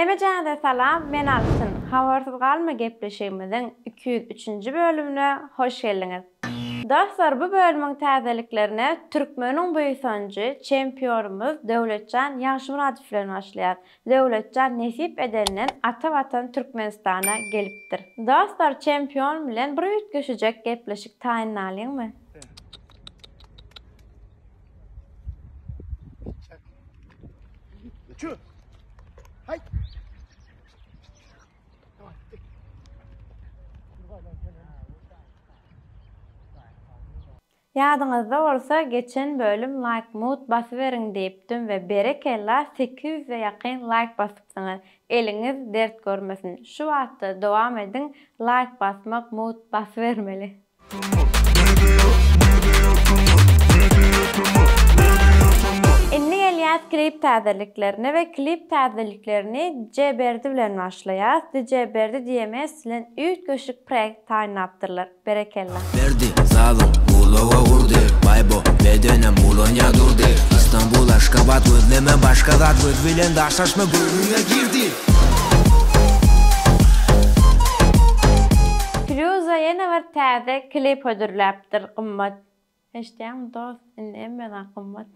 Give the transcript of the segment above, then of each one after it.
Hemejäňize salam, men Alsyn. Habarsyz galma gepleşigimiziň 203-nji bölümine hoş geldiňiz. Dostlar, bu bölümün täzeliklerine Türkmeniň büýüsenji çempionumuz Döwletjan Ýagşymyradow bilen başlaýar. Döwletjan nesip edeninden ata watan Türkmenistana gelipdir. Dostlar, çempion bilen bir ütgeşijek gepleşik taýinlalyňmy? Çö. Hay. Ýadyňyzda bolsa geçen bölüm like mut basyberin diýipdim we berekella 800'e ýakyn like basypsyňyz. Eliňiz dert görmesin. Şu wagtda dowam ediň, like basmak, mut basybermeli. Inni gelýär klip täzeliklerini ve klip täzeliklerini Ceberdi bilen başlaýar. Ceberdi diýeme silen üýt göşük projekt taýinapdyrlar. Berekella. Berdi, zalım, Ulova vurdu. Baybo, bedene Mulonya durdu. İstanbul, Aşkabat, özleme başka zat. Öz bilen daşlaşma bölümüne girdi. Firuza ýene bir täze klip ödürläpdir, gymmat. Eşdiýäňmi dost? Indi emmeden gymmat.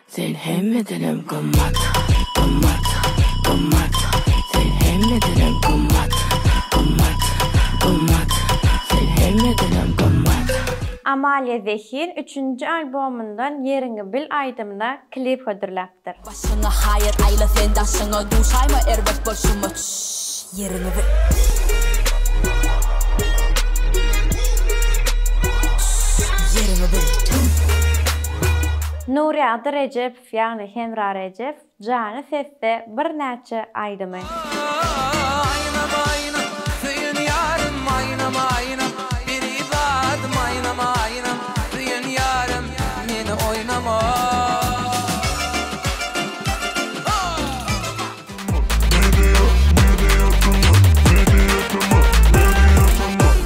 Sen hemmedenem gymmat, gymmat, gymmat. Sen hemmedenem gymmat, gymmat, gymmat. Sen hemmedenem gymmat. Amalia Zehir 3-nji albomundan Ýeriňi bil aýdymyna klip ödürläpdir. Başyňa haýyr aýla sen daşyňa duşaýma erbet bolşumy. Ýeriňi bil. Ýeriňi bil. Nuriýa Recep, ýagny Hemra Recep, jany sesde bir näçe aýdymy.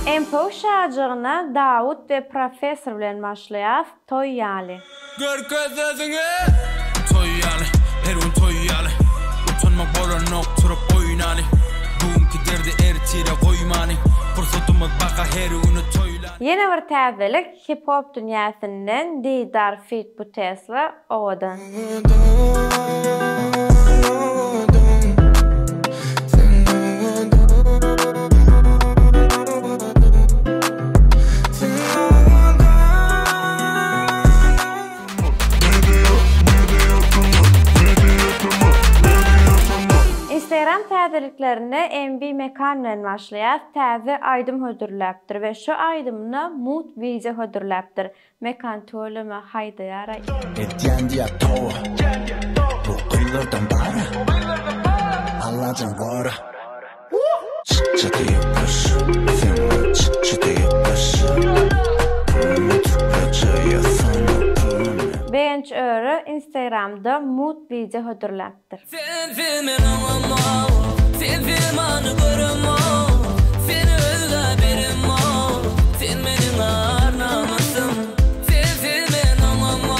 Empo şarjygyna Dawud we Professor bilen başlaýar. Toy ýaly. Gör gözlerini toy ýaly, her gün toy ýaly. Utanma bolanok turup oýnaly. Bugünkü derdi ertire goýmany. Fursatymyz baka her güni toýlany. Ýene bir täzelik hip hop dünýäsinden Didar feat bu Tesla owadan. Instagram täzeliklerine MB Mekan bilen başlaýar. Täze aýdym hödürläpdir we şu aýdymyna mut video hödürläpdir. Mekan tööleme haýdaýar. Etýän diýä towa. Bu kyllardan bara. Allajan bara. Çıktı yapış. Sen çıktı yapış. Bench öre Instagramda mut video hödürläpdir. Sen filmin anlama, sen filmanı görüm o. Seni özle berim o. Sen benim arnamasım. Sen filmin anlama,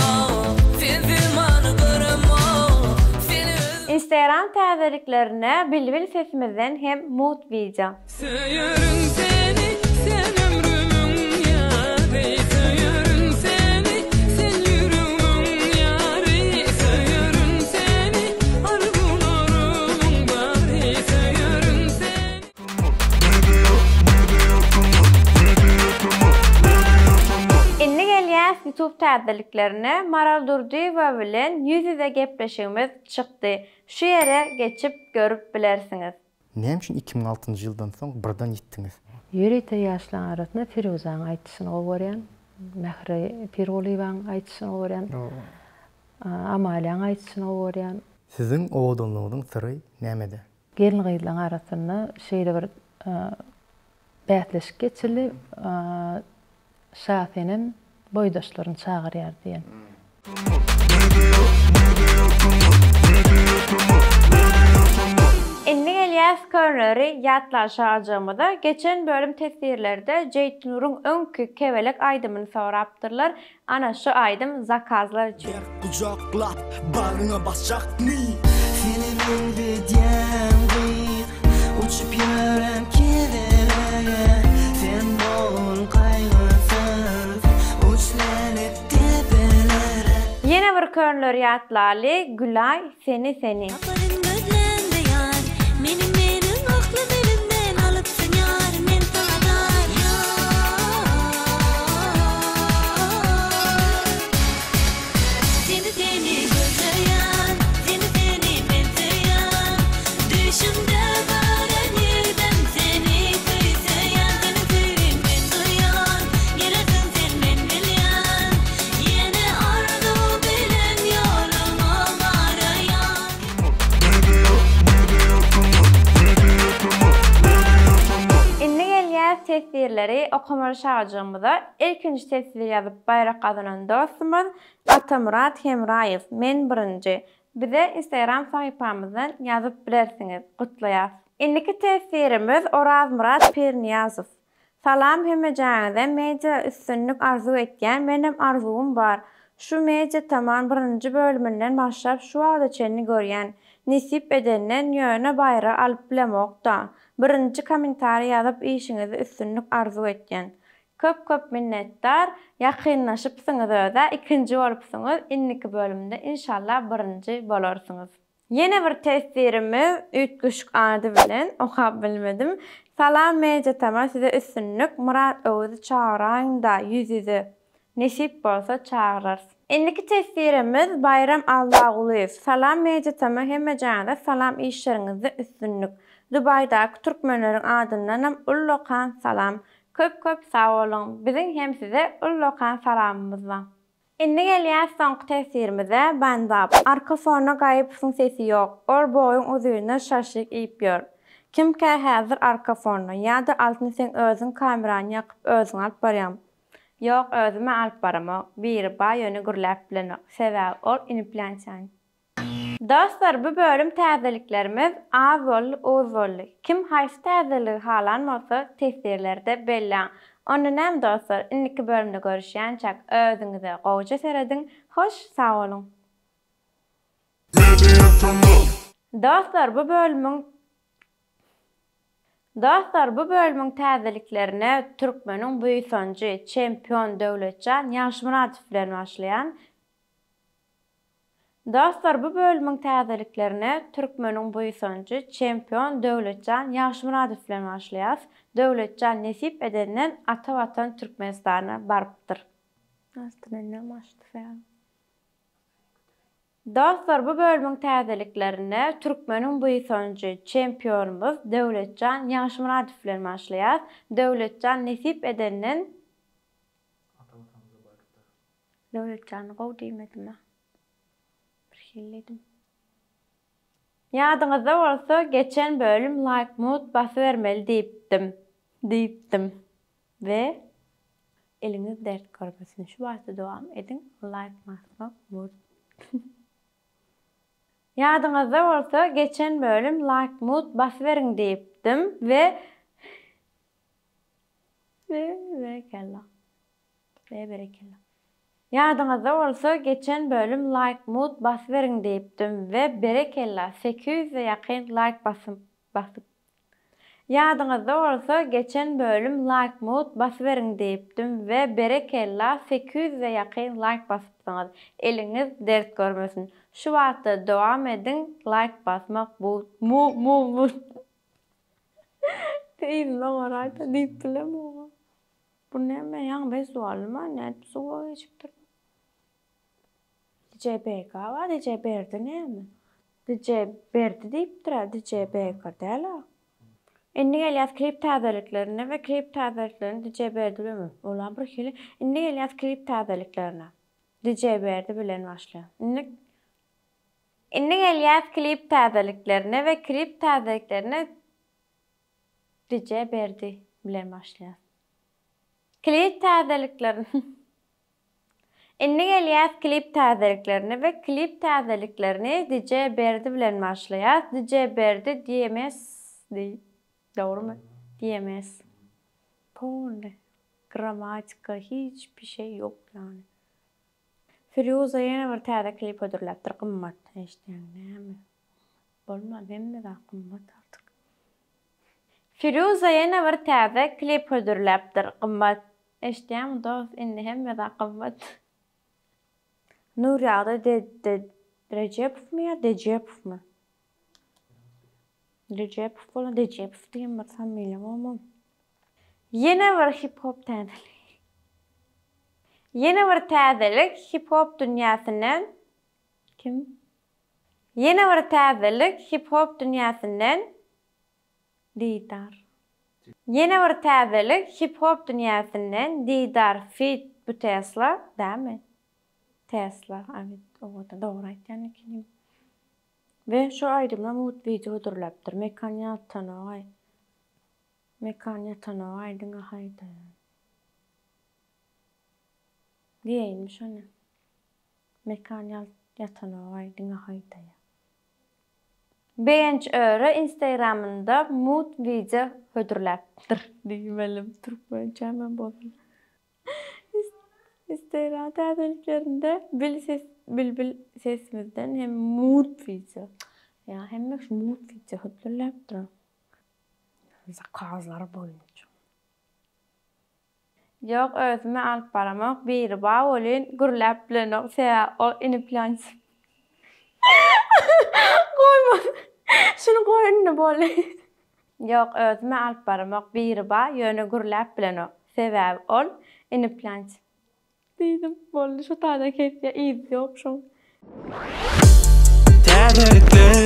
sen filmanı görüm o. Instagram täzeliklerine bilbil sesimizden hem mut video. Söyürüm seni, sen ömrümün yâri. Söyürüm seni, sen yürümün yâri. Söyürüm seni, arzularımın bari. Söyürüm seni. Inni gelýär YouTube täzeliklerine Maral Durdiýewa bilen ýüz-ýüze gepleşigimiz çykdy. Şu ýere geçip görüp bilersiňiz. Näme üçin 2006-njy ýyldan soň birden ýitdiňiz? Ýürite ýaşlaryň arasynda Firuzaň aýtyşyny owarýan, Mehri Pirguliewaň aýtyşyny owarýan, Amaliýaň aýtyşyny owarýan. Siziň owadanlygyňyň syry nämede? Gelin gyzlaryň arasynda şeýle bir bätleşik geçildi, şahsynyň boýdaşlaryny çagyrýar diýen. Inni gelýär skörleri ýatlaşajagymyda geçen bölüm tesirlerde Jeytnur'un öňkü kebelek aýdymyny sorapdyrlar. Ana şu aýdym zakazlar üçin. Kucaklap bağrına basacak mı? Seni Dedi diyen gıyık Uçup yörem kedelere Sen bolun kaygısız Uçlanıp tepelere Yine bir körlör yatlali Gülay seni seni. Afarın gözlemde yar Menin aklım elimden alıpsın yar Men sana dar yar Seni gözleyen Seni benzeyen Düşümde veren yerden Seni kıysayan Seni sevin ben duyan Gelesin sen men bilyen Yine ardu bilen yoluma varayan İnni gelýär tesirleri okumaşajymyzda ilkinji tesir ýazyp bayrak kazanan dostumuz Atamurat Hemrayew. Men birinji. Bize Instagram sayfamyzdan ýazyp bilersiňiz. Gutlaýar. Inniki tesirimiz Orazmurat Pirniýazow. Salam hemmejaňyza media üstünlük arzu etýän menem arzuwum bar. Şu media tamam birinji bölümünden başlap şu wagda çenni görýän. Nisip edenden ýöne bayra alyp bilemokda. Birinji komentary ýazyp işiňizi üstünlük arzu etýän. Köp minnettar. Ýakynlaşypsyňyz öze ikinji bolupsyňyz. Inniki bölümde inşallah birinji bolarsyňyz. Yine bir tesirimiz ütgüşük ady bilen okap bilmedim. Salam media tamam size üstünlük Murat Öwüzi çağıran da yüzüzü. Nesip bolsa çağırır. Inniki tesirimiz Bayram Allaguliyew. Salam media tamam hemmejaňyza salam işleriňizde üstünlük. Dubaydaky türkmenleriň adyndanam Ullokan salam. Köp sağ olun. Bizim hem size Ullokan salamymyz bar. Inni gelýär soňky tesirimize bandap. Arka fonuna gaýypsyň sesi ýok. Ol boýuň uzunna şaşyk iýip ýör. Kimkä häzir arka fonuna ýa-da altyny sen özüň kamerany ýakyp özüň alyp barýam. Ýok, özüme alyp baramok. Biri ba ýöne gürläp bilenok. Sebäbi ol implansiýan. Dostlar, bu bölüm täzeliklerimiz az bolly, oz bolly. Kim haýsy täzeligi halanmasa tesirlerde belli. Onu näme dostlar, inniki bölümde görüşýänçek özüňize gowja seredin. Hoş, sağ olun. Dostlar, bu bölümün täzeliklerine Türkmeniň büýüsonji, çempion Döwletjan Ýaşmuratov bilen başlaýan. Dostlar, bu bölümün täzeliklerine Türkmeniň büýüsonji, çempion Döwletjan Ýaşmuratov bilen başlaýas. Döwletjan nesip edenden ata watan Türkmenistana barypdyr. Dostlar, bu bölümün täzeliklerine Türkmeniň büýüsonji, çempionumuz Döwletjan Ýaşmuratov bilen başlaýas. Döwletjan nesip edenden ata watanymyza barypdyr. Döwletjany gowy diýmedimmi? Ýadyňyzda bolsa geçen bölüm like mut basybermeli diýipdim. Ve eliniz dert görmesin. Şu wagtda dowam edin. Like basmak mut. Ýadyňyzda bolsa geçen bölüm like mut basyberin diýipdim ve berekella. Ýadyňyzda bolsa geçen bölüm like mut basyberin diýipdim ve berekella 800'e ýakyn like basyp. Ýadyňyzda bolsa geçen bölüm like mut basyberin diýipdim ve berekella 800'e ýakyn like basypsyňyz. Eliniz dert görmesin. Şu wagtda dowam edin. Like basmak bu Değil lan orayda deyip bilemiyorum. Bu näme ýa bez sualyma näme sual geçipdir. DJBK var, DJBR'de näme? DJBR'de diýipdir, DJBK däl. Inni gelýär klip täzeliklerine ve klip täzeliklerini DJBR'de bilmem. Olar bir hili. Inni gelýär klip täzeliklerine. DJBR'de bilen başlaýar. Inni gelýär klip täzeliklerine ve klip täzeliklerini DJBR'de bilen başlaýar. Klip täzeliklerini Inni gelýär klip täzeliklerini ve klip täzeliklerini DJBR'de bilen başlaýar. DJBR'de diýemez. Doğru mu? Diyemez. Pone. Gramatika hiçbir şey yok yani. Firuza yine bir tane klip ödürleptir. Qımmat. İşte yani. bolmaz. Hemme de qymmat artık. Firuza ýene bir täze klip hödürläpdir. Qymmat. Eşdäm dost, indi hemme de qymmat. Nurýada Recepov mu ya Decepov mu? Recepov bolan Decepov diýen bir familiýa bolmam. Ýene bir hip-hop täzelik. Ýene bir täzelik hip-hop dünýäsinden kim? Ýene bir täzelik hip-hop dünýäsinden Didar. Ýene bir täzelik hip-hop dünýäsinden Didar feat bu Tesla, dämi? Tesla, evet, o da doğru aýtýan ekenim. Ve şu aýdymda mut video durlapdyr. Mekanya tanaway. Mekanya tanaway diňe haýda. Diýeýin şonu. Mekanya tanaway diňe haýda. Beýenç öre Instagramynda mut video hödürläpdir. Diýmelim, türkmençe men boldum. Instagram täzeliklerinde bilbil sesimizden hem mut video. Ya hem mut video hödürläpdir. Zakazlar boýunça. Ýok, özüme alyp baramak, biri ba bolyn gürläp bilenok, o ini plans. Goýma. Şunu goýun bolý. Ýok, özüme alyp baramak, biri ba ýöne gürläp bilenok. Sebäbi ol ini plans. Dedim, bolly şu taýda ketýär, ýok şu. Täzelikler